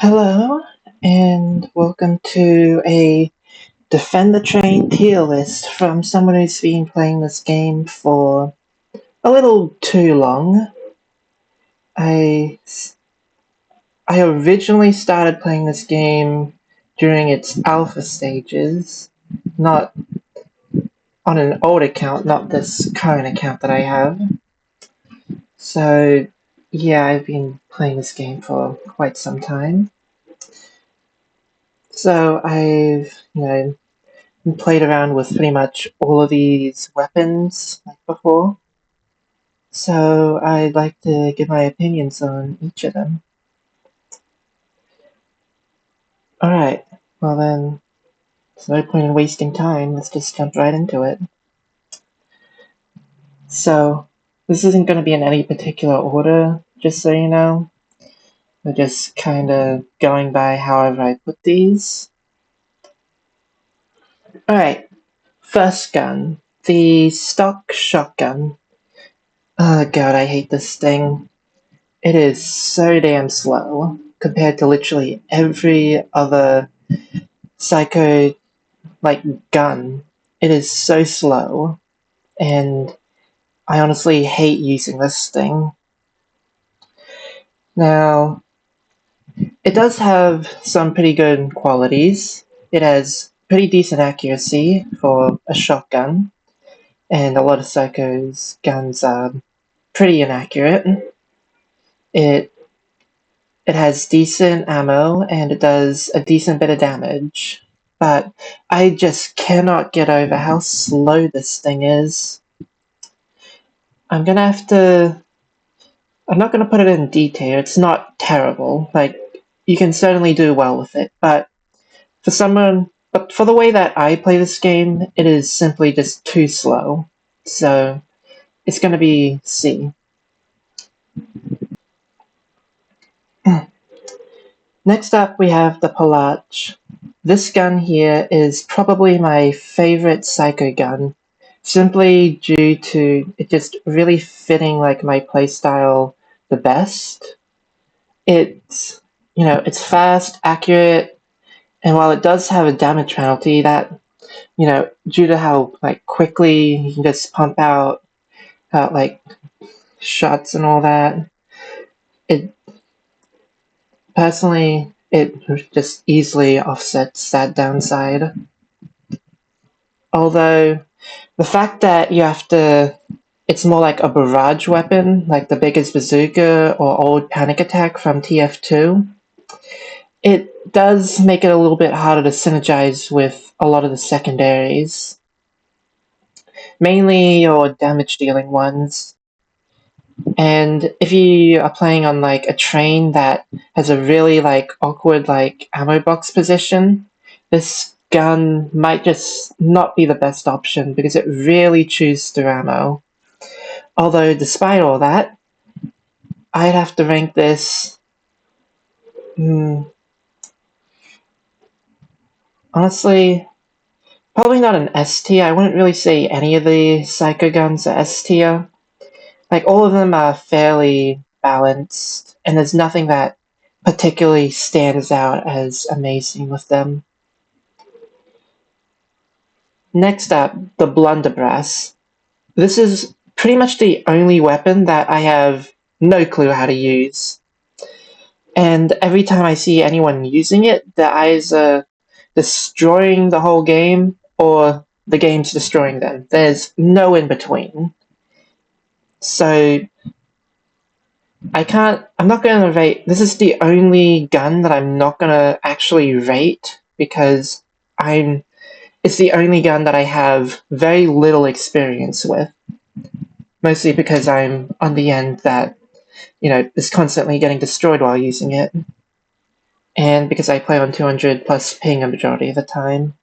Hello, and welcome to a Defend the Train tier list from someone who's been playing this game for a little too long. I, I originally started playing this game during its alpha stages, not on an old account, not this current account that I have. So, yeah, I've been playing this game for quite some time. So I've played around with pretty much all of these weapons like before. So I'd like to give my opinions on each of them. Alright, well then, there's no point in wasting time, let's just jump right into it. So, this isn't going to be in any particular order, just so you know. We're just kind of going by however I put these. Alright, first gun, the stock shotgun. Oh god, I hate this thing. It is so damn slow compared to literally every other psycho gun. It is so slow, and I honestly hate using this thing. Now, it does have some pretty good qualities. It has pretty decent accuracy for a shotgun, and a lot of psychos' guns are pretty inaccurate. It has decent ammo, and it does a decent bit of damage. But I just cannot get over how slow this thing is. I'm not gonna put it in detail, it's not terrible. You can certainly do well with it, but for the way that I play this game, it is simply just too slow. So, it's gonna be C. Next up, we have the Palach. This gun here is probably my favorite psycho gun, simply due to it just really fitting my playstyle the best. It's fast, accurate, and while it does have a damage penalty that, due to how quickly you can just pump out shots and all that, it personally it just easily offsets that downside. Although the fact that it's more like a barrage weapon, like the biggest bazooka or old panic attack from TF2, it does make it a little bit harder to synergize with a lot of the secondaries. Mainly your damage dealing ones. And if you are playing on a train that has a really awkward ammo box position, this gun might just not be the best option because it really chews through ammo. Although despite all that, I'd have to rank this honestly probably not an S tier. I wouldn't really say any of the psycho guns are S tier. All of them are fairly balanced, and there's nothing that particularly stands out as amazing with them. Next up, the blunderbuss. This is pretty much the only weapon that I have no clue how to use. And every time I see anyone using it, their eyes are destroying the whole game, or the game's destroying them. There's no in between. So I'm not gonna rate, this is the only gun that I'm not gonna actually rate because it's the only gun that I have very little experience with. Mostly because I'm on the end that, is constantly getting destroyed while using it. And because I play on 200 plus ping a majority of the time.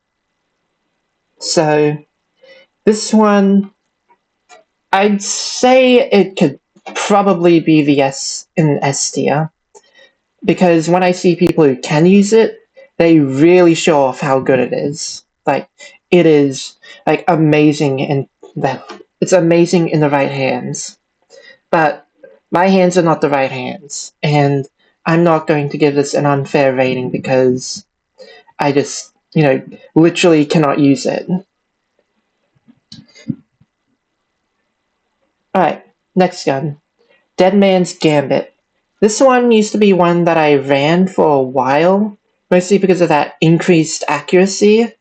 So, this one, I'd say it could probably be the S tier. Because when I see people who can use it, they really show off how good it is. It is amazing it's amazing in the right hands. But my hands are not the right hands, and I'm not going to give this an unfair rating because I just, literally cannot use it. Alright, next gun. Dead Man's Gambit. This one used to be one that I ran for a while, mostly because of that increased accuracy,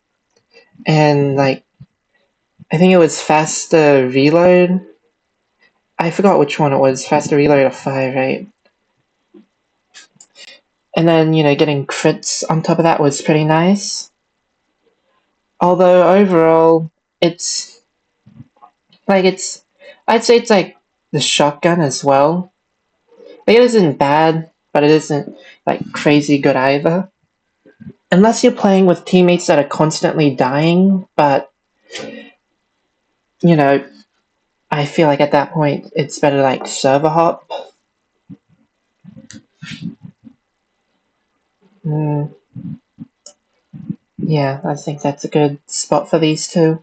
and I think it was faster reload. I forgot which one it was, faster reload or fire rate. And then, getting crits on top of that was pretty nice. Although overall, I'd say it's like the shotgun as well. It isn't bad, but it isn't crazy good either. Unless you're playing with teammates that are constantly dying, but I feel like at that point it's better server hop. Yeah, I think that's a good spot for these two.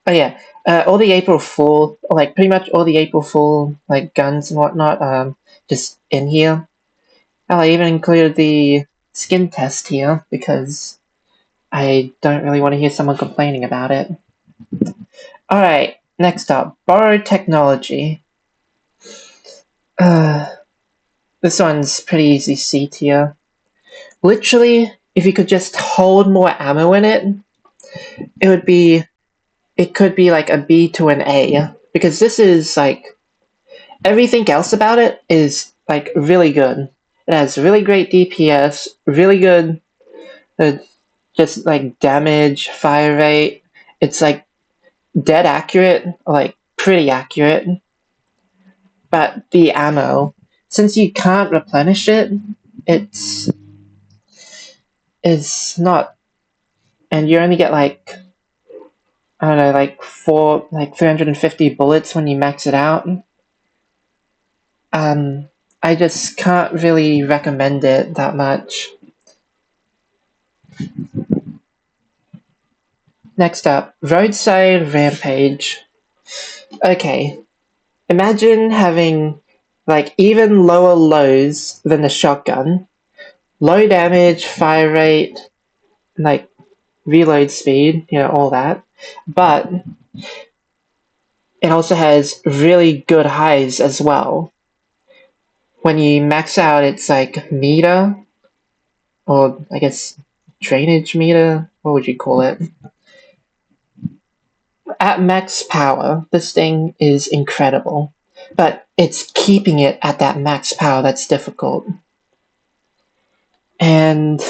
Oh yeah, all the April Fool, pretty much all the April Fool guns and whatnot, just in here. I even included the skin test here because I don't really want to hear someone complaining about it. Alright, next up, borrowed technology. This one's pretty easy C tier. Literally, if you could just hold more ammo in it, it could be a B to an A. Because this is everything else about it is really good. It has really great DPS, really good just damage, fire rate. It's dead accurate, pretty accurate. But the ammo, since you can't replenish it, it's not, and you only get I don't know, 350 bullets when you max it out. I just can't really recommend it that much. Next up, Roadside Rampage. Okay, imagine having even lower lows than the shotgun, low damage, fire rate, reload speed, all that, but it also has really good highs as well. When you max out, it's meter, or I guess drainage meter, what would you call it? At max power, this thing is incredible, but it's keeping it at that max power that's difficult. And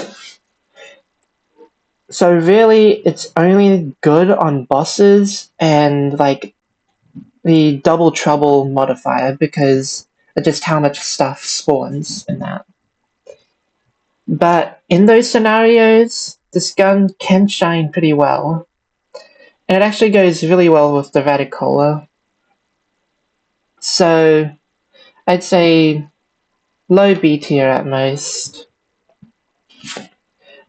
so really, it's only good on bosses and the double trouble modifier because of just how much stuff spawns in that. But in those scenarios, this gun can shine pretty well. And it actually goes really well with the Radicola. So I'd say low B tier at most.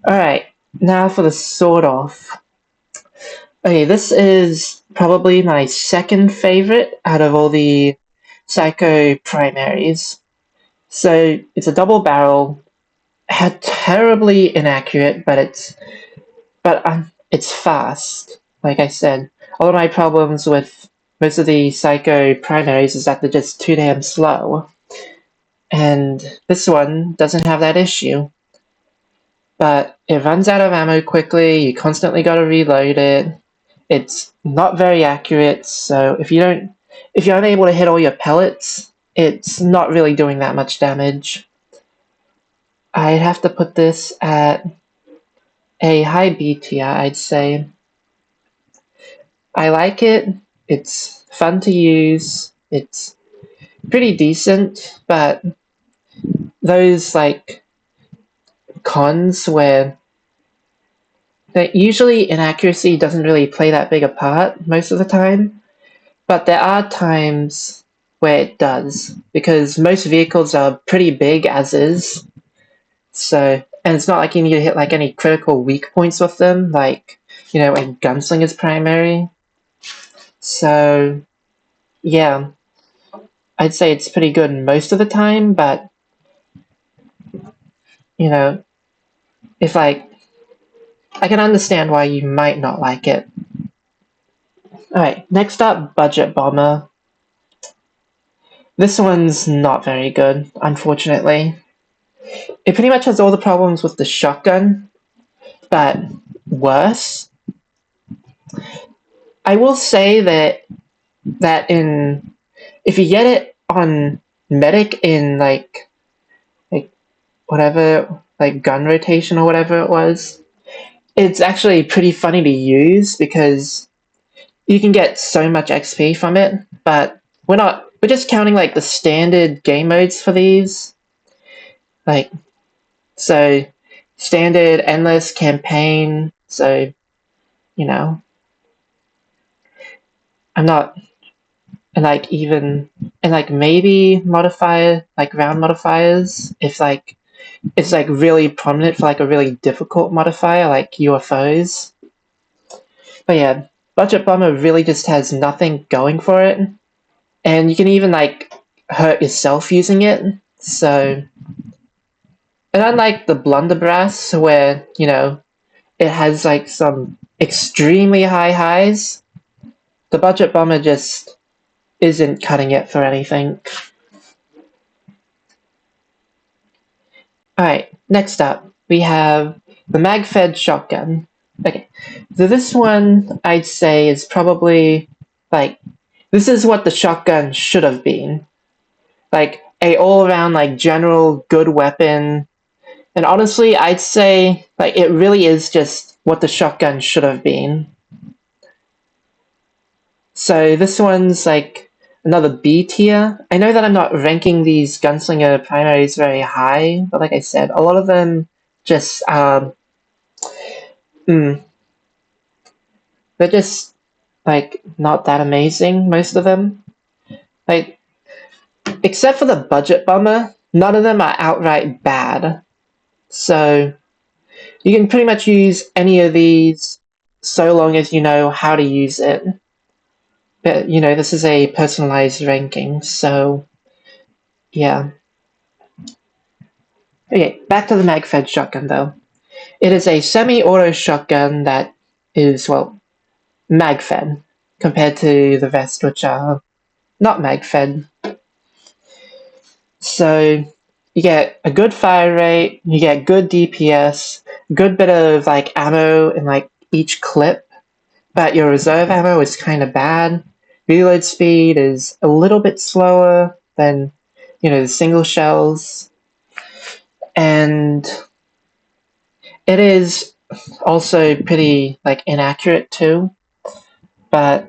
Alright, now for the sword off. Okay, this is probably my second favorite out of all the Psycho primaries. So it's a double barrel, terribly inaccurate, but it's fast. Like I said, all of my problems with most of the Psycho primaries is that they're just too damn slow. And this one doesn't have that issue. But it runs out of ammo quickly, you constantly gotta reload it. It's not very accurate, so if you're unable to hit all your pellets, it's not really doing that much damage. I'd have to put this at a high B tier, I'd say. I like it, it's fun to use, it's pretty decent, but those cons where usually inaccuracy doesn't really play that big a part most of the time, but there are times where it does, because most vehicles are pretty big as is, so, and it's not like you need to hit any critical weak points with them, a gunslinger's primary. So yeah, I'd say it's pretty good most of the time, but you know, if like, I can understand why you might not like it. Alright, next up, Budget Bomber. This one's not very good, unfortunately. It pretty much has all the problems with the shotgun, but worse. I will say that in if you get it on medic in like whatever, like gun rotation or whatever it was, it's actually pretty funny to use because you can get so much XP from it. But we're just counting like the standard game modes for these, like, so standard, endless, campaign. So you know, I'm not, and like even, and like maybe modifier, like round modifiers, if like it's like really prominent for like a really difficult modifier like UFOs. But yeah, Budget Bomber really just has nothing going for it, and you can even like hurt yourself using it. So, and unlike the Blunderbrass, where it has like some extremely high highs, the Budget Bomber just isn't cutting it for anything. Alright, next up, we have the mag-fed shotgun. Okay, so this one I'd say is probably, like, this is what the shotgun should have been. Like, a all-around, like, general good weapon. And honestly, I'd say, like, it really is just what the shotgun should have been. So this one's, like, another B tier. I know that I'm not ranking these gunslinger primaries very high, but like I said, a lot of them just they're just like not that amazing, most of them. Like, except for the Budget Bomber, none of them are outright bad. So you can pretty much use any of these so long as you know how to use it. But this is a personalized ranking, so yeah. Okay, back to the mag-fed shotgun though. It is a semi-auto shotgun that is, well, mag-fed, compared to the rest, which are not mag-fed. So you get a good fire rate, you get good DPS, good bit of like ammo in like each clip, but your reserve ammo is kind of bad. Reload speed is a little bit slower than the single shells, and it is also pretty like inaccurate too. But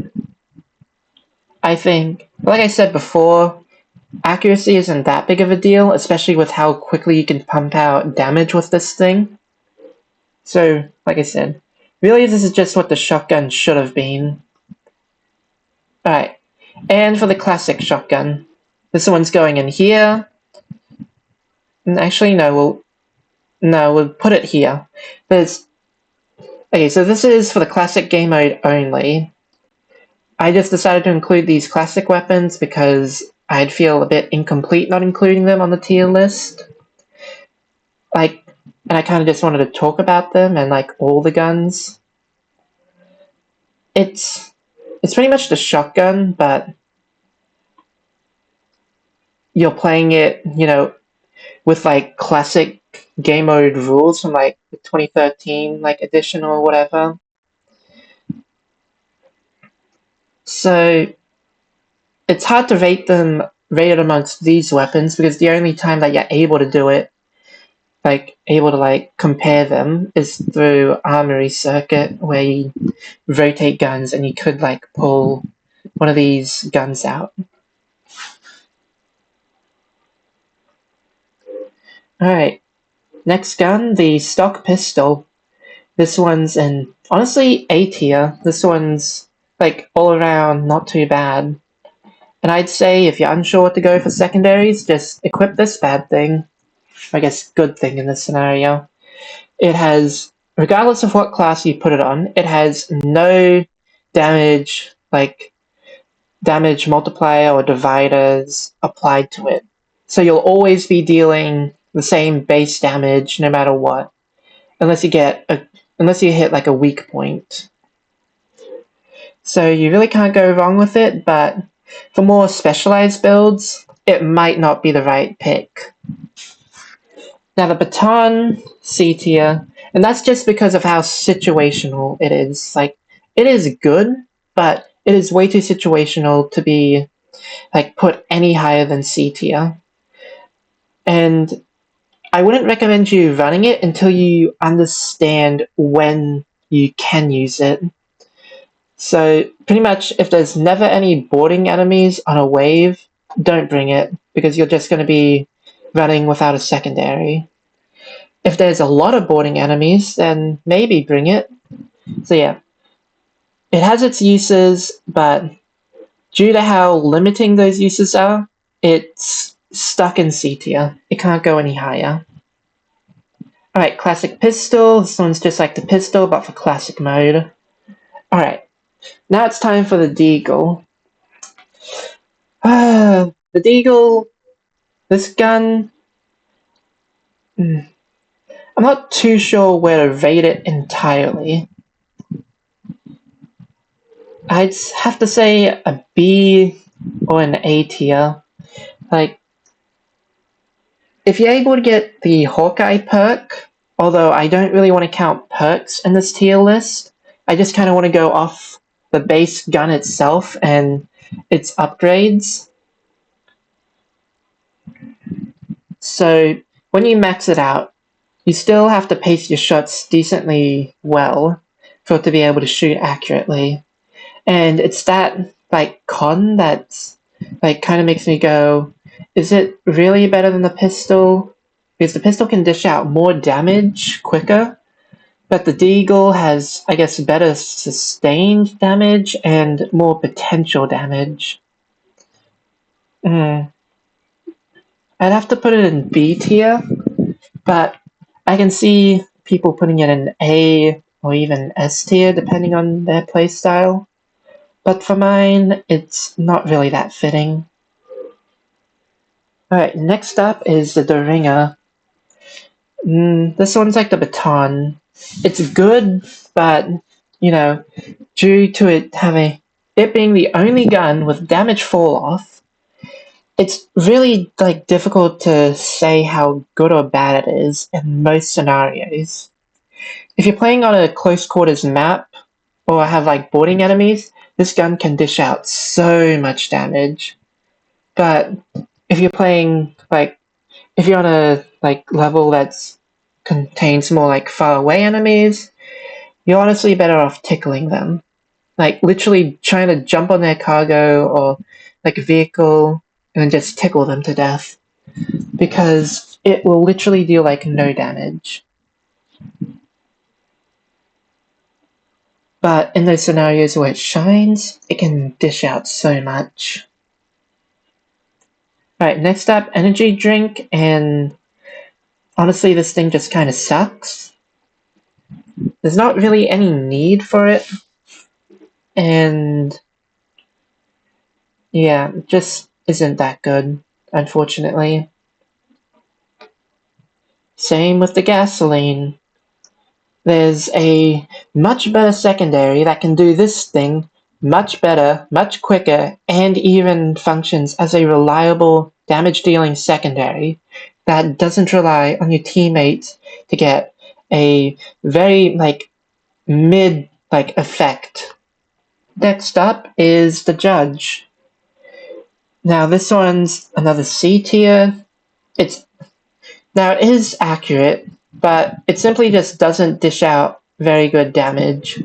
I think, like I said before, accuracy isn't that big of a deal, especially with how quickly you can pump out damage with this thing. So, like I said, really this is just what the shotgun should have been. Alright, and for the classic shotgun, this one's going in here. Actually, no, we'll put it here. Okay, so this is for the classic game mode only. I just decided to include these classic weapons because I'd feel a bit incomplete not including them on the tier list. And I kind of just wanted to talk about them and like all the guns. It's pretty much the shotgun, but you're playing it, with like classic game mode rules from like the 2013 like edition or whatever. So it's hard to rate it amongst these weapons because the only time that you're able to do it, like able to like compare them, is through Armory Circuit, where you rotate guns and you could like pull one of these guns out. Alright, next gun, the stock pistol. This one's in, honestly, A tier. This one's like all around not too bad. And I'd say if you're unsure what to go for secondaries, just equip this bad thing. I guess good thing in this scenario. It has, regardless of what class you put it on, it has no damage, like damage multiplier or dividers applied to it. So you'll always be dealing the same base damage no matter what, unless you hit like a weak point. So you really can't go wrong with it, but for more specialized builds, it might not be the right pick. Now the baton, C tier, and that's just because of how situational it is. Like, it is good, but it is way too situational to be like put any higher than C tier. And I wouldn't recommend you running it until you understand when you can use it. So pretty much if there's never any boarding enemies on a wave, don't bring it, because you're just going to be running without a secondary. If there's a lot of boarding enemies, then maybe bring it. So yeah, it has its uses, but due to how limiting those uses are, it's stuck in C tier. It can't go any higher. Alright, classic pistol. This one's just like the pistol, but for classic mode. Alright, now it's time for the deagle. The deagle, this gun, I'm not too sure where to rate it entirely. I'd have to say a B or an A tier. Like, if you're able to get the Hawkeye perk, although I don't really want to count perks in this tier list, I just kind of want to go off the base gun itself and its upgrades. So when you max it out, you still have to pace your shots decently well for it to be able to shoot accurately. And it's that like con that's like kind of makes me go, is it really better than the pistol? Because the pistol can dish out more damage quicker, but the deagle has, I guess, better sustained damage and more potential damage. I'd have to put it in B tier, but I can see people putting it in A or even S tier depending on their playstyle. But for mine, it's not really that fitting. Alright, next up is the Doringer. This one's like the baton. It's good, but, you know, due to it being the only gun with damage fall off, it's really like difficult to say how good or bad it is in most scenarios. If you're playing on a close quarters map or have like boarding enemies, this gun can dish out so much damage. But if you're playing if you're on a level that's contains more like far away enemies, you're honestly better off tickling them. Like literally trying to jump on their cargo or like a vehicle and then just tickle them to death. Because it will literally deal like no damage. But in those scenarios where it shines, it can dish out so much. Alright, next up, energy drink, and honestly this thing just kind of sucks. There's not really any need for it, and yeah, it just isn't that good, unfortunately. Same with the gasoline. There's a much better secondary that can do this thing much better, much quicker, and even functions as a reliable damage-dealing secondary that doesn't rely on your teammates to get a very mid effect. Next up is the Judge. Now this one's another C tier. It is accurate, but it simply just doesn't dish out very good damage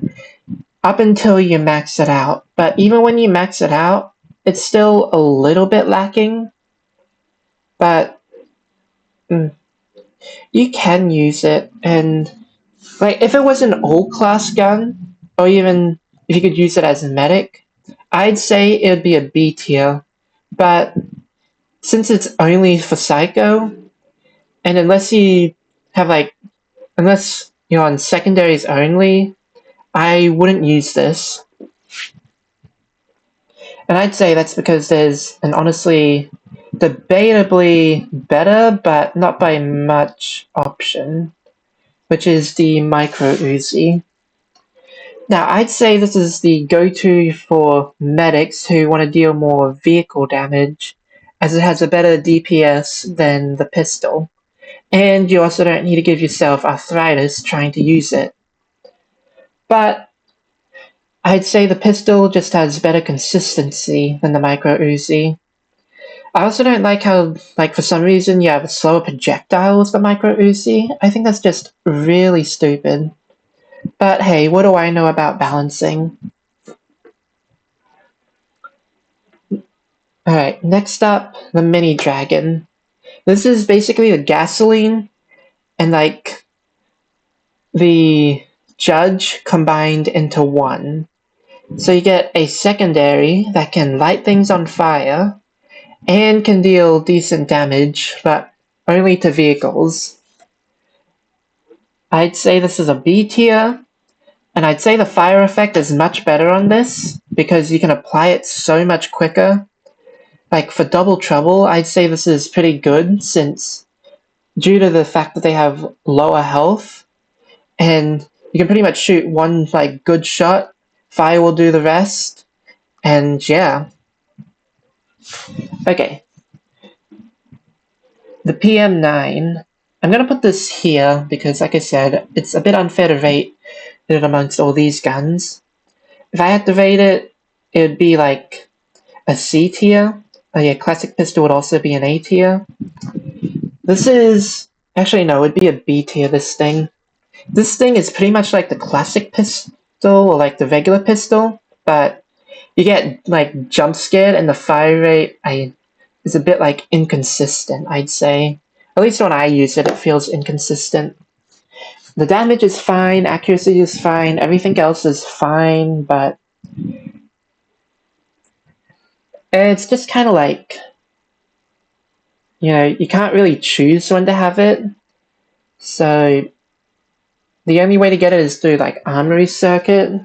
up until you max it out. But even when you max it out, it's still a little bit lacking. But you can use it, and if it was an all class gun, or even if you could use it as a medic, I'd say it would be a B tier. But since it's only for Psycho, and unless you're on secondaries only, I wouldn't use this. And I'd say that's because there's an honestly debatably better, but not by much option, which is the Micro Uzi. Now, I'd say this is the go-to for medics who want to deal more vehicle damage, as it has a better DPS than the pistol, and you also don't need to give yourself arthritis trying to use it. But I'd say the pistol just has better consistency than the Micro Uzi. I also don't like how, like, for some reason you have a slower projectile with the Micro Uzi. I think that's just really stupid. But hey, what do I know about balancing? Alright, next up, the Mini Dragon. This is basically the gasoline and, like, the Judge combined into one. So you get a secondary that can light things on fire and can deal decent damage, but only to vehicles. I'd say this is a B tier, and I'd say the fire effect is much better on this because you can apply it so much quicker. Like for Double Trouble, I'd say this is pretty good since due to the fact that they have lower health and you can pretty much shoot one like good shot, fire will do the rest, and yeah. Okay. The PM9. I'm gonna put this here because like I said, it's a bit unfair to rate it amongst all these guns. If I had to rate it, it would be like a C tier. Oh yeah, Classic Pistol would also be an A tier. This is... Actually, no, it would be a B tier, this thing. This thing is pretty much like the Classic Pistol, or like the regular pistol, but you get, like, jump scared and the fire rate is a bit, like, inconsistent, I'd say. At least when I use it, it feels inconsistent. The damage is fine, accuracy is fine, everything else is fine, but it's just kind of like, you know, you can't really choose when to have it. So the only way to get it is through like Armory Circuit.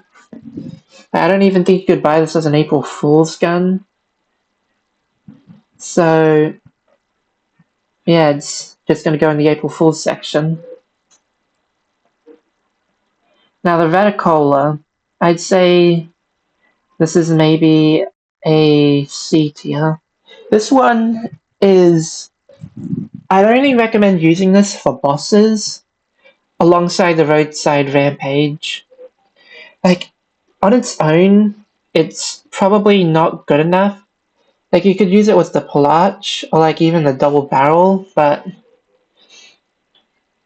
I don't even think you could buy this as an April Fool's gun. So yeah, it's just going to go in the April Fool's section. Now the Reticola, I'd say this is maybe a C tier. This one is... I'd only recommend using this for bosses alongside the Roadside Rampage. Like, on its own, it's probably not good enough. Like, you could use it with the Palach, or like even the Double Barrel, but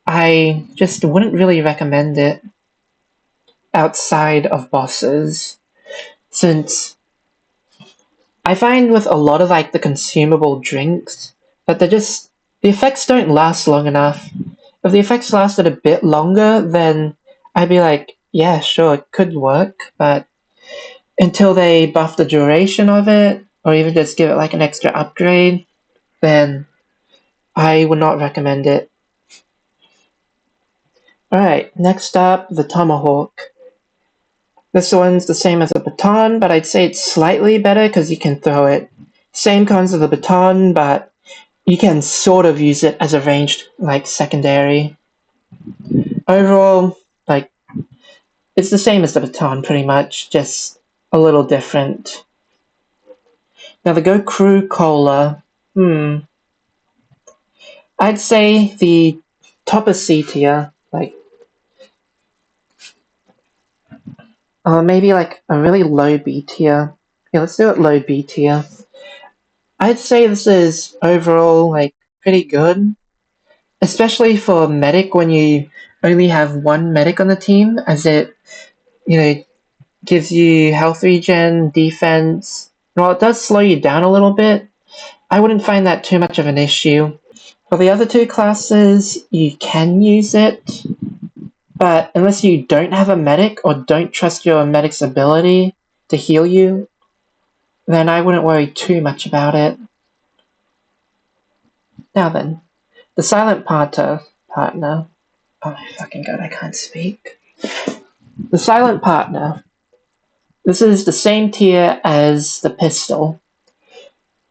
I just wouldn't really recommend it outside of bosses, since I find with a lot of like the consumable drinks that the effects don't last long enough. If the effects lasted a bit longer, then I'd be like, yeah, sure, it could work, but until they buff the duration of it, or even just give it like an extra upgrade, then I would not recommend it. Alright, next up, the Tomahawk. This one's the same as the baton, but I'd say it's slightly better because you can throw it. Same cons of the baton, but you can sort of use it as a ranged, like, secondary. Overall, like, it's the same as the baton pretty much, just a little different. Now the Go Crew Cola, I'd say the top of C tier, like, maybe like a really low B tier. Yeah, let's do it low B tier. I'd say this is overall like pretty good, especially for medic when you only have one medic on the team, as it, you know, gives you health regen, defense. While it does slow you down a little bit, I wouldn't find that too much of an issue. For the other two classes, you can use it, but unless you don't have a medic or don't trust your medic's ability to heal you, then I wouldn't worry too much about it. Now then, the Silent Partner. Oh my fucking god, I can't speak. The Silent Partner. This is the same tier as the pistol.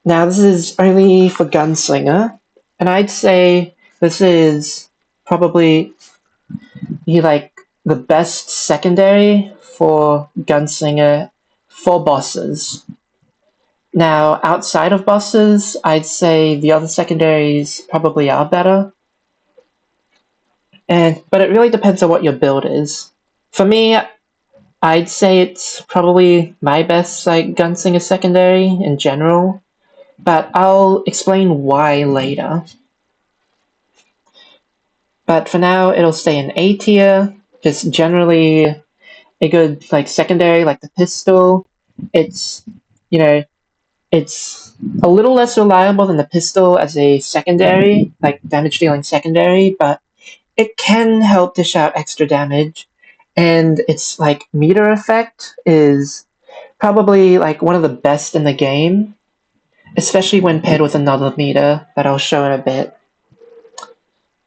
Now this is only for Gunslinger, and I'd say this is probably like the best secondary for Gunslinger for bosses. Now, outside of bosses, I'd say the other secondaries probably are better. But it really depends on what your build is. For me, I'd say it's probably my best Gunslinger secondary in general, but I'll explain why later. But for now, it'll stay in A tier, just generally a good secondary like the pistol. It's it's a little less reliable than the pistol as a secondary, like damage dealing secondary, but it can help dish out extra damage. And its meter effect is probably one of the best in the game, especially when paired with another meter that I'll show in a bit.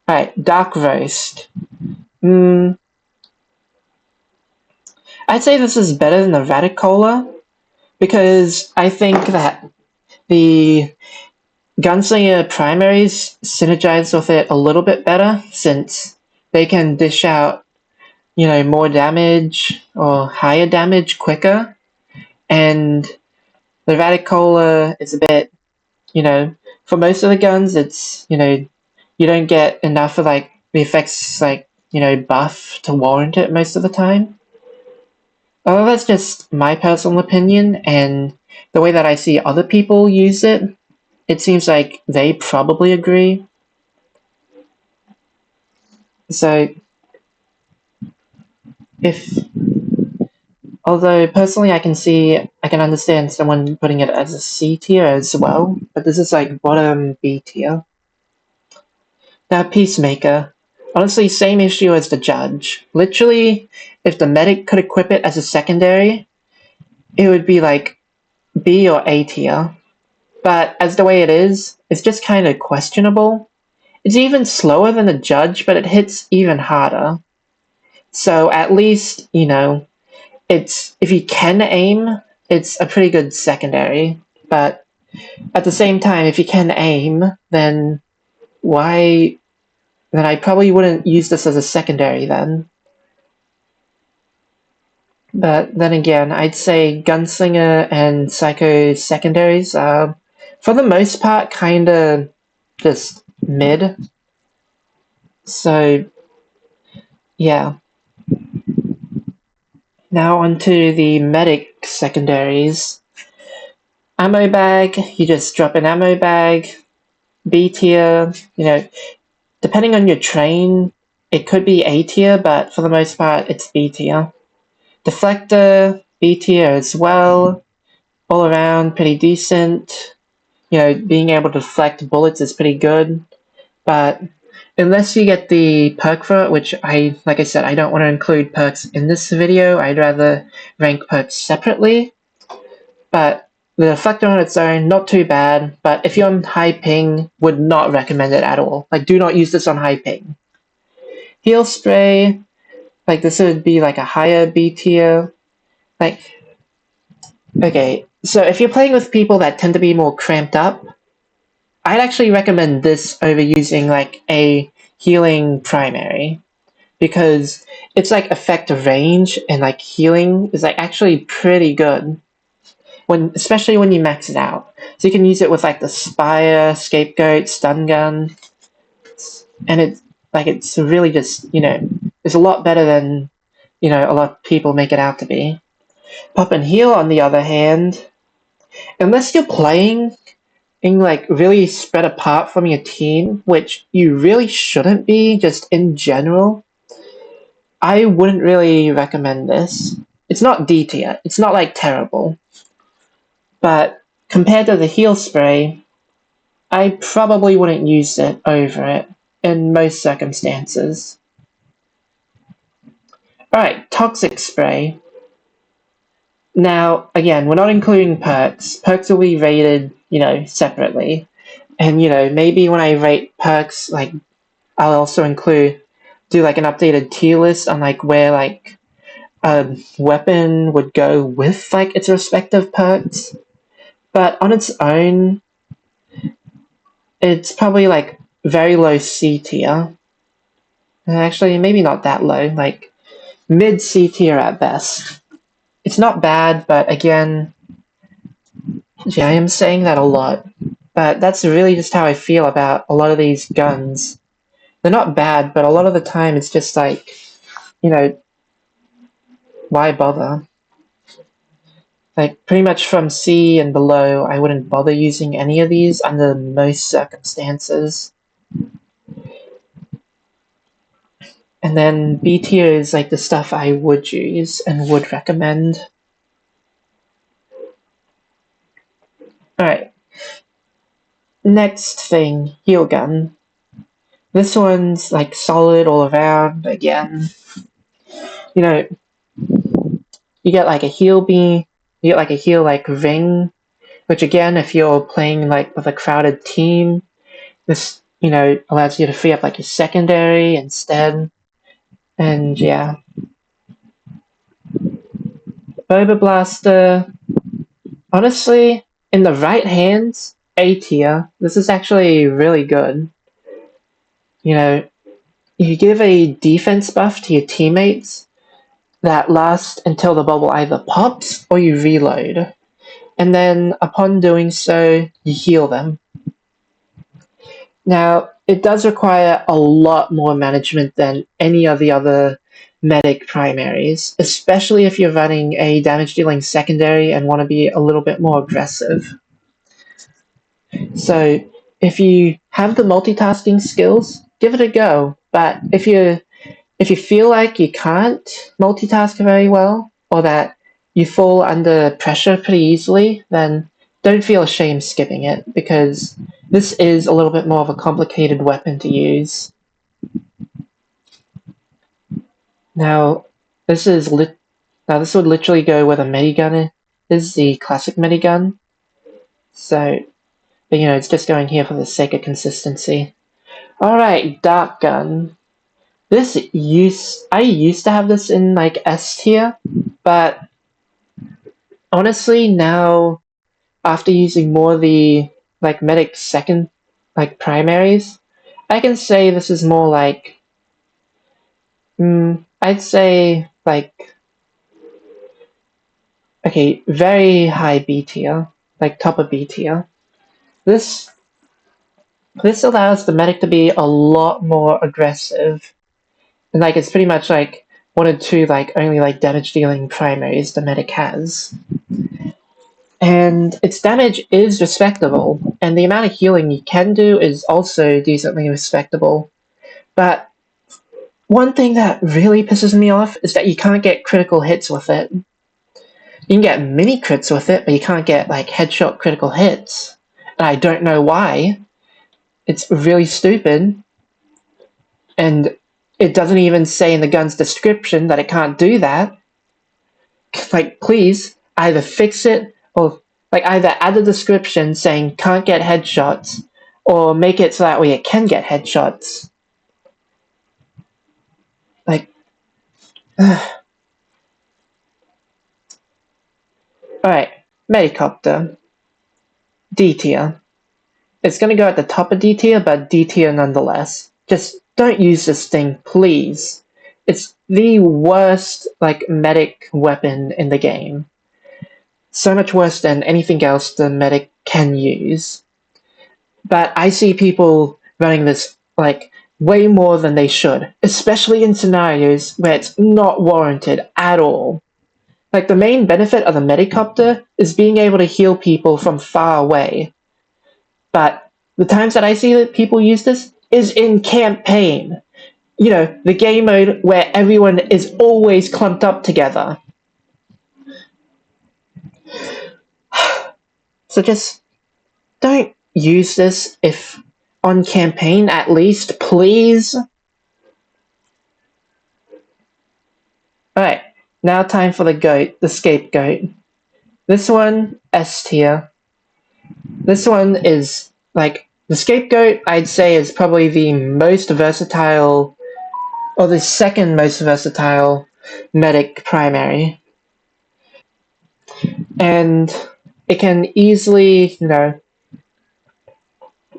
Alright, Dark Roast. I'd say this is better than the Radicola, because I think that the Gunslinger primaries synergize with it a little bit better, since they can dish out, more damage or higher damage quicker, and the Radicola is a bit, for most of the guns, it's, you don't get enough of the effects buff to warrant it most of the time. Although that's just my personal opinion, and the way that I see other people use it, it seems like they probably agree. So, although personally I can understand someone putting it as a C tier as well, but this is bottom B tier. Now, Peacemaker. Honestly, same issue as the Judge. Literally, if the medic could equip it as a secondary, it would be B or A tier. But as the way it is, it's just kind of questionable. It's even slower than the Judge, but it hits even harder. So at least, it's if you can aim, it's a pretty good secondary. But at the same time, if you can aim, then I probably wouldn't use this as a secondary then. But then again, I'd say Gunslinger and Psycho secondaries are, for the most part, kinda just mid. So, yeah. Now onto the medic secondaries. Ammo bag, you just drop an ammo bag. B tier, depending on your train, it could be A tier, but for the most part, it's B tier. Deflector, B tier as well. All around, pretty decent. Being able to deflect bullets is pretty good. But unless you get the perk for it, which like I said, I don't want to include perks in this video. I'd rather rank perks separately. But the deflector on its own, not too bad. But if you're on high ping, would not recommend it at all. Do not use this on high ping. Heal spray, this would be a higher B tier. Okay, so if you're playing with people that tend to be more cramped up, I'd actually recommend this over using a healing primary, because its effective range and healing is actually pretty good, especially when you max it out. So you can use it with the Spire, Scapegoat, Stun Gun, and it's really just it's a lot better than a lot of people make it out to be. Pop and heal, on the other hand, unless you're playing in really spread apart from your team, which you really shouldn't be, just in general, I wouldn't really recommend this. It's not D tier. It's not terrible. But compared to the heal spray, I probably wouldn't use it over it in most circumstances. Alright, Toxic Spray. Now, again, we're not including perks. Perks will be rated, separately. And, maybe when I rate perks, I'll also do an updated tier list on where a weapon would go with its respective perks. But on its own, it's probably like very low C tier. Actually, maybe not that low, like mid C tier at best. It's not bad, but again, yeah, I am saying that a lot. But that's really just how I feel about a lot of these guns. They're not bad, but a lot of the time it's just like, you know, why bother? Like, pretty much from C and below, I wouldn't bother using any of these under most circumstances. And then B tier is like the stuff I would use and would recommend. Alright. Next thing, heal gun. This one's like solid all around again. You know, you get like a heal beam, you get like a heal like ring, which again, if you're playing like with a crowded team, this, you know, allows you to free up like your secondary instead. And yeah. Boba Blaster, honestly, in the right hands, A tier. This is actually really good. You know, you give a defense buff to your teammates that lasts until the bubble either pops or you reload. And then upon doing so, you heal them. Now, it does require a lot more management than any of the other medic primaries, especially if you're running a damage dealing secondary and want to be a little bit more aggressive. So, if you have the multitasking skills, give it a go. But if you feel like you can't multitask very well, or that you fall under pressure pretty easily, then don't feel ashamed skipping it, because this is a little bit more of a complicated weapon to use. Now, this would literally go where the medigun is, the classic medigun. So, but, you know, it's just going here for the sake of consistency. Alright, Dark Gun. I used to have this in like S tier, but honestly now, after using more of the like medic second like primaries, I can say this is more like I'd say like okay, very high B tier, like top of B tier. This allows the medic to be a lot more aggressive. And like it's pretty much like one or two like only like damage dealing primaries the medic has. And its damage is respectable, and the amount of healing you can do is also decently respectable. But one thing that really pisses me off is that you can't get critical hits with it. You can get mini crits with it, but you can't get like headshot critical hits. And I don't know why. It's really stupid. And it doesn't even say in the gun's description that it can't do that. Like, please, either fix it or like either add a description saying can't get headshots, or make it so that way it can get headshots. Like, alright, Medicopter. D tier. It's gonna go at the top of D tier, but D tier nonetheless. Just don't use this thing, please. It's the worst, like, medic weapon in the game. So much worse than anything else the medic can use. But I see people running this, like, way more than they should, especially in scenarios where it's not warranted at all. Like, the main benefit of the Medicopter is being able to heal people from far away. But the times that I see that people use this is in campaign. You know, the game mode where everyone is always clumped up together. So just don't use this if on campaign at least, please. Alright, now time for the scapegoat. This one, S tier. This one is, like, the scapegoat, I'd say, is probably the most versatile, or the second most versatile medic primary. And it can easily, you know,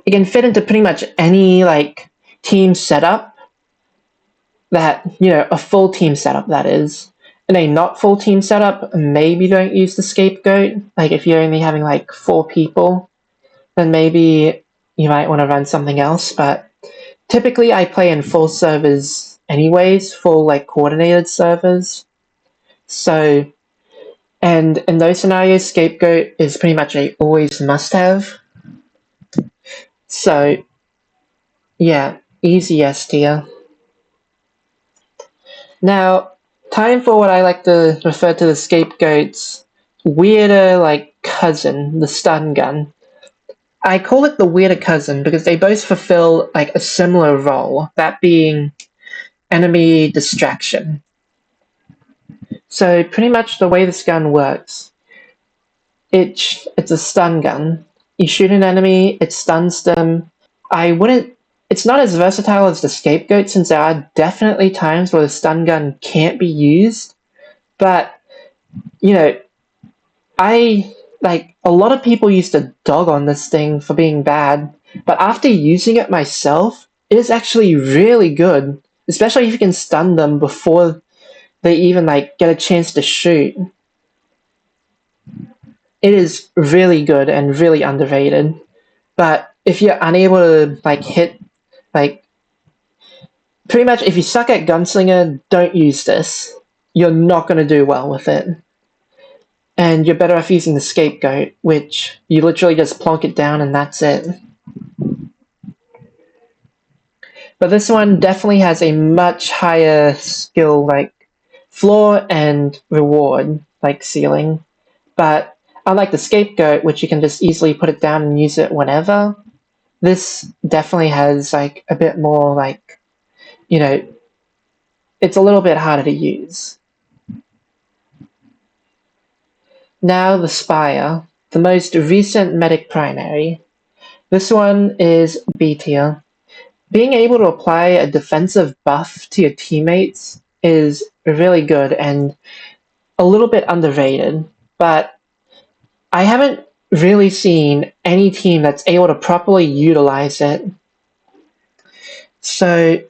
it can fit into pretty much any like team setup that, a full team setup that is. In a not full team setup, maybe don't use the scapegoat. Like if you're only having like 4 people, then maybe you might want to run something else. But typically I play in full servers anyways, full like coordinated servers. So, and in those scenarios, scapegoat is pretty much a always must have. So, yeah, easy S tier. Now, time for what I like to refer to the scapegoat's weirder, like, cousin, the stun gun. I call it the weirder cousin because they both fulfill, like, a similar role, that being enemy distraction. So, pretty much the way this gun works, it's a stun gun. You shoot an enemy, it stuns them. It's not as versatile as the scapegoat since there are definitely times where the stun gun can't be used, but a lot of people used to dog on this thing for being bad, but after using it myself, it is actually really good, especially if you can stun them before they even get a chance to shoot. It is really good and really underrated, but if you're unable to hit, pretty much if you suck at gunslinger, don't use this. You're not going to do well with it. And you're better off using the scapegoat, which you literally just plonk it down and that's it. But this one definitely has a much higher skill, floor and reward, ceiling. But unlike the scapegoat, which you can just easily put it down and use it whenever, this definitely has, a bit more, it's a little bit harder to use. Now the Spire, the most recent medic primary. This one is B tier. Being able to apply a defensive buff to your teammates is really good and a little bit underrated, but I haven't really seen any team that's able to properly utilize it. So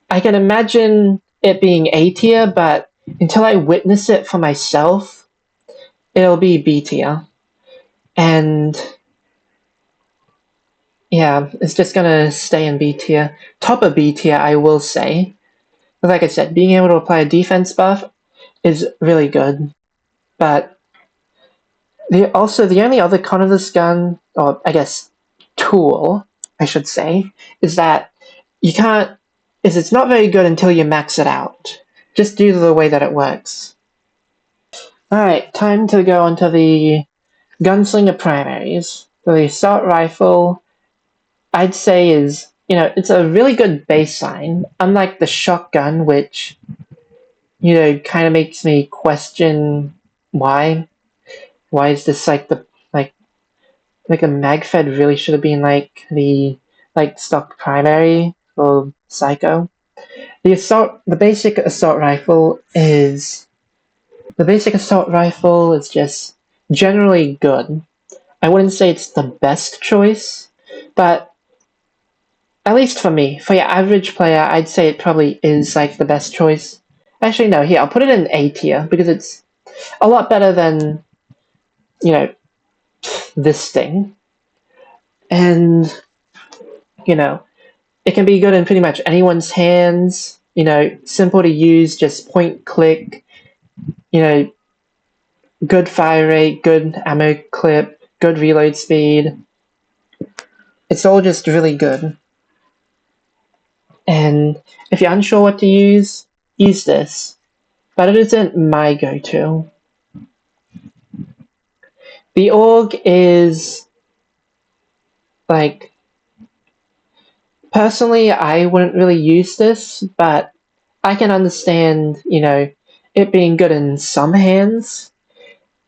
I can imagine it being A tier, but until I witness it for myself, it'll be B tier. And yeah, it's just gonna stay in B tier. Top of B tier, I will say. But like I said, being able to apply a defense buff is really good. But the only other con of this gun, or I guess tool, I should say, is that it's not very good until you max it out, just due to the way that it works. Alright, time to go on to the gunslinger primaries. So the assault rifle, I'd say is, it's a really good baseline, unlike the shotgun, which, kind of makes me question why. Why is this a magfed really should have been the stock primary for Psycho. The basic assault rifle is just generally good. I wouldn't say it's the best choice, but at least for me, for your average player, I'd say it probably is the best choice. Actually, no, here, I'll put it in A tier because it's a lot better than, this thing. And, it can be good in pretty much anyone's hands, simple to use, just point click, good fire rate, good ammo clip, good reload speed. It's all just really good. And if you're unsure what to use this. But it isn't my go-to. The AUG is personally I wouldn't really use this, but I can understand, it being good in some hands.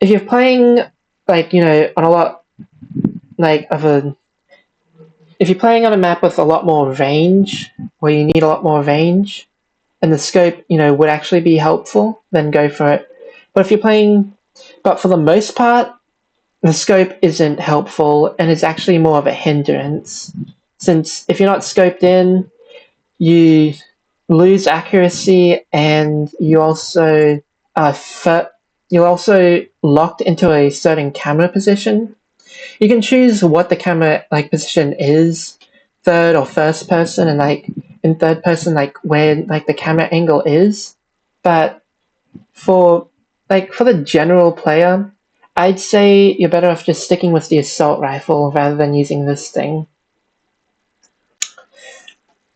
If you're playing on a lot if you're playing on a map with a lot more range, where you need a lot more range, and the scope, would actually be helpful, then go for it. But for the most part, the scope isn't helpful and it's actually more of a hindrance. Since if you're not scoped in, you lose accuracy and you're also locked into a certain camera position. You can choose what the camera position is, third or first person, and in third person where the camera angle is. But for for the general player, I'd say you're better off just sticking with the assault rifle rather than using this thing.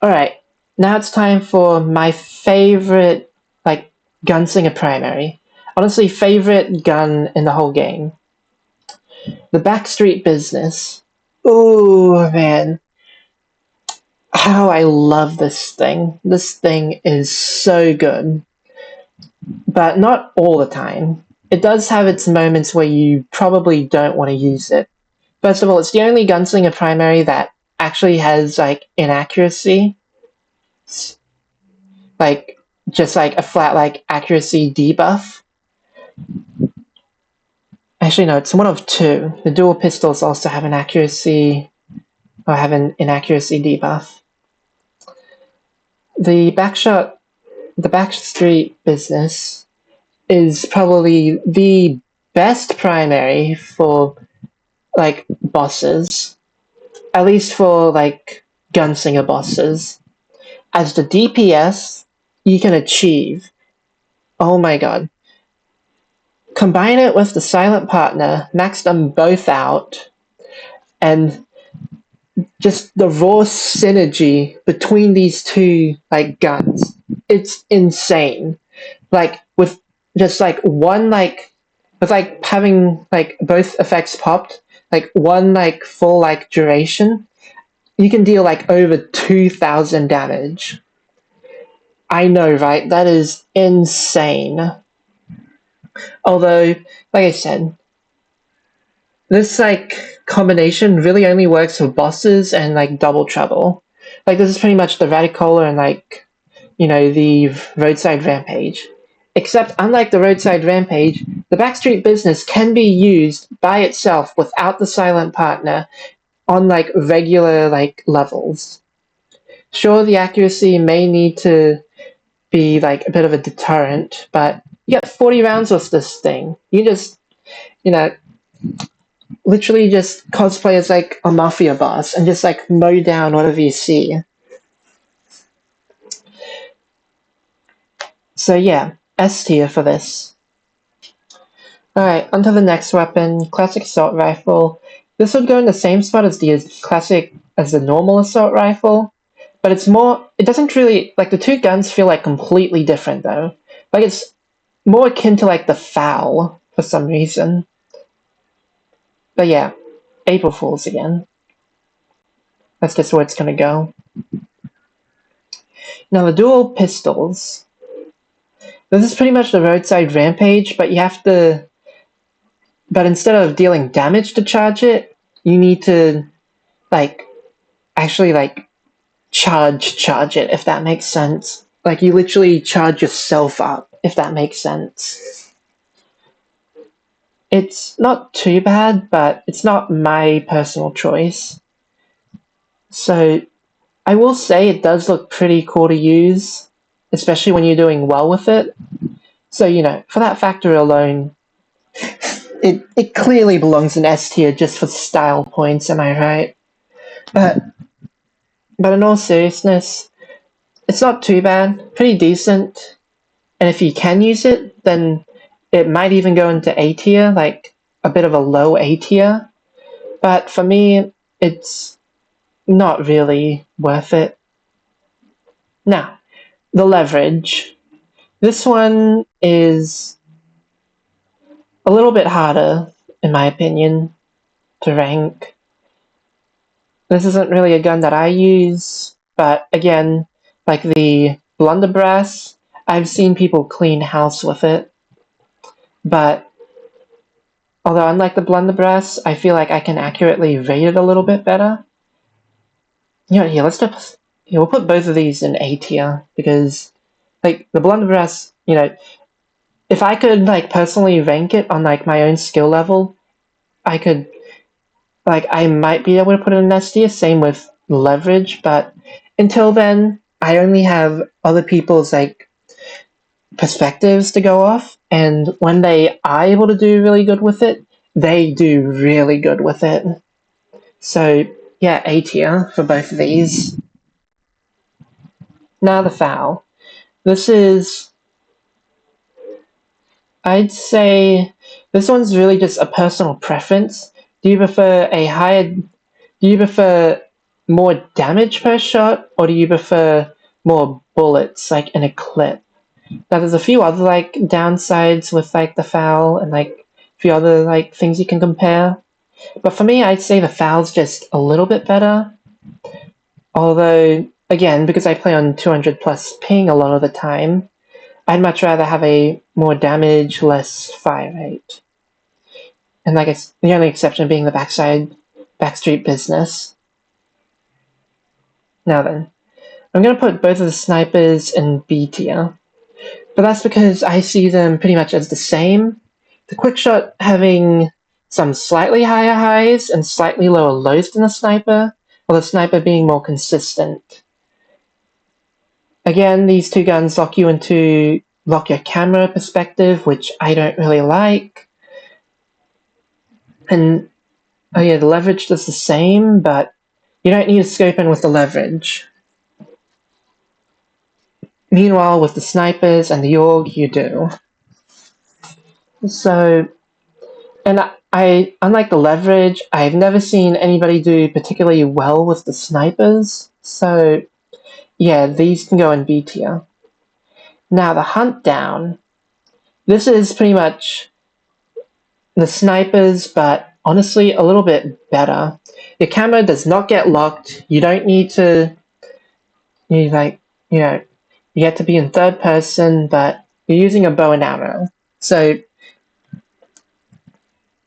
Alright, now it's time for my favorite gunslinger primary. Honestly, favorite gun in the whole game. The Backstreet Business. Ooh, man. How I love this thing. This thing is so good. But not all the time. It does have its moments where you probably don't want to use it. First of all, it's the only gunslinger primary that actually has inaccuracy. Just a flat accuracy debuff. Actually, no, it's one of two. The dual pistols also have an accuracy or have an inaccuracy debuff. The Backstreet Business is probably the best primary for bosses, at least for gunslinger bosses. As the DPS you can achieve, oh my god. Combine it with the silent partner, max them both out, and just the raw synergy between these two guns, it's insane. With just one with having both effects popped, one full duration, you can deal over 2,000 damage. I know, right? That is insane. Although, like I said, this combination really only works for bosses and double trouble. This is pretty much the Radicola and the Roadside Rampage. Except unlike the Roadside Rampage, the Backstreet Business can be used by itself without the silent partner on regular levels. Sure, the accuracy may need to be a bit of a deterrent, but you get 40 rounds with this thing. You just literally just cosplay as a mafia boss and just mow down whatever you see. So yeah, S tier for this. Alright, onto the next weapon, classic assault rifle. This would go in the same spot as the normal assault rifle, but it doesn't really, the two guns feel completely different though. It's more akin to the FAL for some reason. But yeah, April Fools again. That's just where it's gonna go. Now the dual pistols. This is pretty much the Roadside Rampage, but instead of dealing damage to charge it, you need to actually charge it, if that makes sense. You literally charge yourself up, if that makes sense. It's not too bad, but it's not my personal choice. So I will say it does look pretty cool to use, especially when you're doing well with it. So, for that factor alone, it clearly belongs in S tier just for style points, am I right? But in all seriousness, it's not too bad, pretty decent. And if you can use it, then it might even go into A tier, a bit of a low A tier. But for me, it's not really worth it. Now, the leverage. This one is a little bit harder, in my opinion, to rank. This isn't really a gun that I use, but again, the blunderbuss, I've seen people clean house with it. But although unlike the blunderbuss, I feel I can accurately rate it a little bit better. Here, we'll put both of these in A tier, because the blunderbuss, if I could personally rank it on my own skill level, I could, like, I might be able to put it in S tier, same with leverage, but until then, I only have other people's, like, perspectives to go off, and when they are able to do really good with it, they do really good with it. So, yeah, A tier for both of these. Now the foul. This is, I'd say, this one's really just a personal preference. Do you prefer more damage per shot, or do you prefer more bullets, like in a clip? Now there's a few other like downsides with like the foul and like a few other like things you can compare. But for me, I'd say the foul's just a little bit better. Although, again, because I play on 200 plus ping a lot of the time, I'd much rather have a more damage, less fire rate. And like the only exception being the backstreet business. Now then, I'm going to put both of the snipers in B tier. But that's because I see them pretty much as the same. The quickshot having some slightly higher highs and slightly lower lows than the sniper, while the sniper being more consistent. Again, these two guns lock your camera perspective, which I don't really like. And oh yeah, the leverage does the same, but you don't need to scope in with the leverage. Meanwhile, with the snipers and the AUG, you do. So, and unlike the leverage, I've never seen anybody do particularly well with the snipers. So, yeah, these can go in B tier. Now, the hunt down. This is pretty much the snipers, but honestly, a little bit better. Your camera does not get locked. You don't need to, you get to be in third person, but you're using a bow and arrow. So,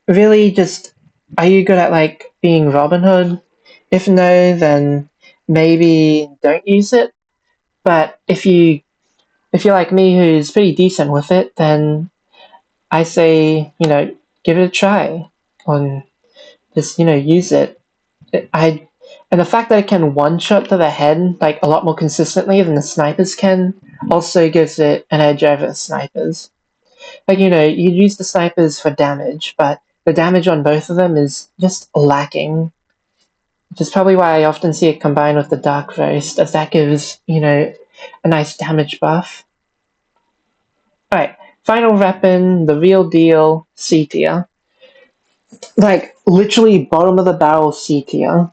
really, just are you good at like being Robin Hood? If no, then maybe don't use it. But if you're like me, who's pretty decent with it, then I say give it a try. On just use it. And the fact that it can one shot to the head like a lot more consistently than the snipers can also gives it an edge over the snipers. Like you use the snipers for damage, but the damage on both of them is just lacking. Which is probably why I often see it combined with the Dark Roast, as that gives, a nice damage buff. Alright, final weapon, the real deal, C tier. Like, literally bottom of the barrel C tier.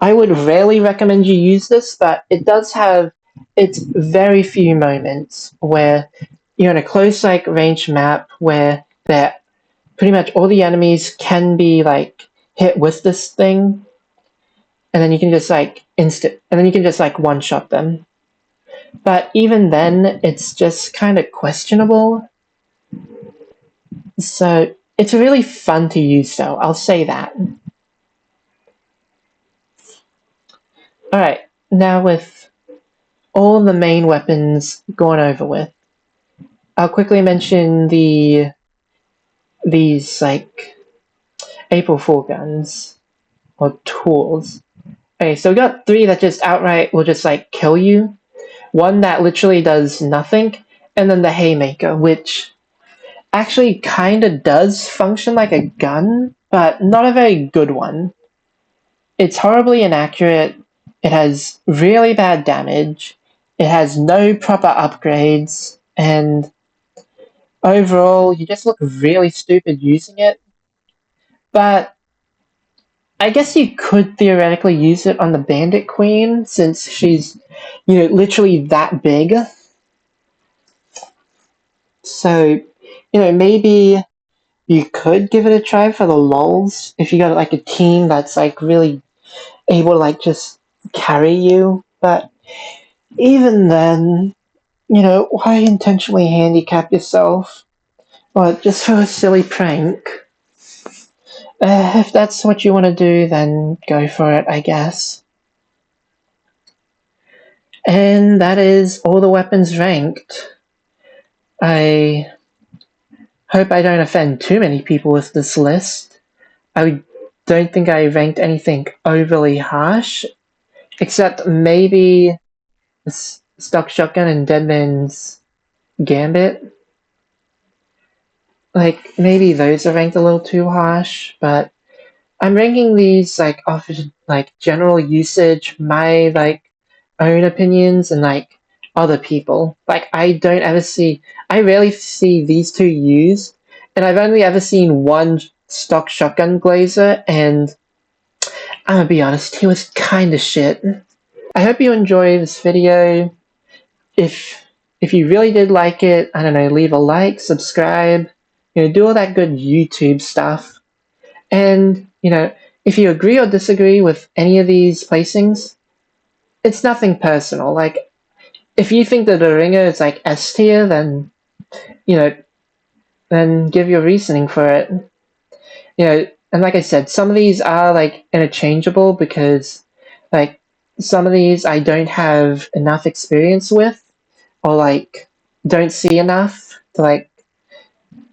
I would rarely recommend you use this, but it does have its very few moments where you're in a close like range map where pretty much all the enemies can be like hit with this thing, and then you can just like one shot them. But even then, it's just kind of questionable. So it's really fun to use, though. I'll say that. Alright, now with all the main weapons gone over with, I'll quickly mention these like April Fool guns or tools. Okay, so we got 3 that just outright will just like kill you, 1 that literally does nothing, and then the Haymaker, which actually kind of does function like a gun, but not a very good one. It's horribly inaccurate, it has really bad damage, it has no proper upgrades, and overall, you just look really stupid using it. But I guess you could theoretically use it on the Bandit Queen, since she's, literally that big. So, maybe you could give it a try for the lulz if you got like a team that's like really able to like just carry you. But even then, why intentionally handicap yourself? Well, just for a silly prank. If that's what you want to do, then go for it, I guess. And that is all the weapons ranked. I hope I don't offend too many people with this list, I don't think I ranked anything overly harsh, except maybe Stock Shotgun and Deadman's Gambit. Like, maybe those are ranked a little too harsh, but I'm ranking these like off of like general usage, my like own opinions, and like other people. Like I rarely see these two used, and I've only ever seen one stock shotgun glazer, and I'm gonna be honest, he was kinda shit. I hope you enjoy this video. If if you really did like it, I don't know, leave a like, subscribe, do all that good YouTube stuff. And, if you agree or disagree with any of these placings, it's nothing personal. Like, if you think that the ringer is like S tier, then, you know, then give your reasoning for it. And like I said, some of these are like interchangeable because, like, some of these I don't have enough experience with, or like don't see enough to like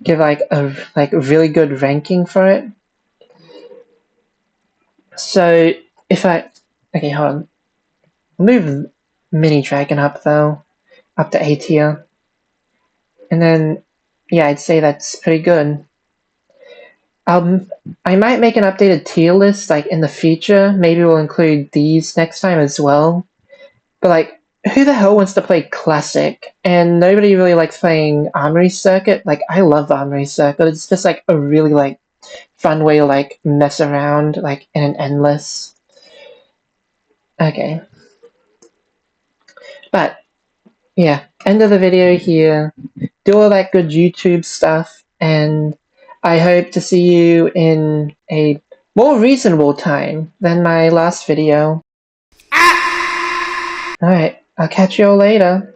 give like a really good ranking for it. So if I okay, hold on. Move Mini Dragon up though, up to A tier. And then yeah, I'd say that's pretty good. I might make an updated tier list like in the future. Maybe we'll include these next time as well. But like, who the hell wants to play Classic? And nobody really likes playing Armory Circuit. Like, I love Armory Circuit. It's just like a really like fun way to like mess around like in an endless. Okay. But yeah, end of the video here. Do all that good YouTube stuff, and I hope to see you in a more reasonable time than my last video. Alright, I'll catch you all later.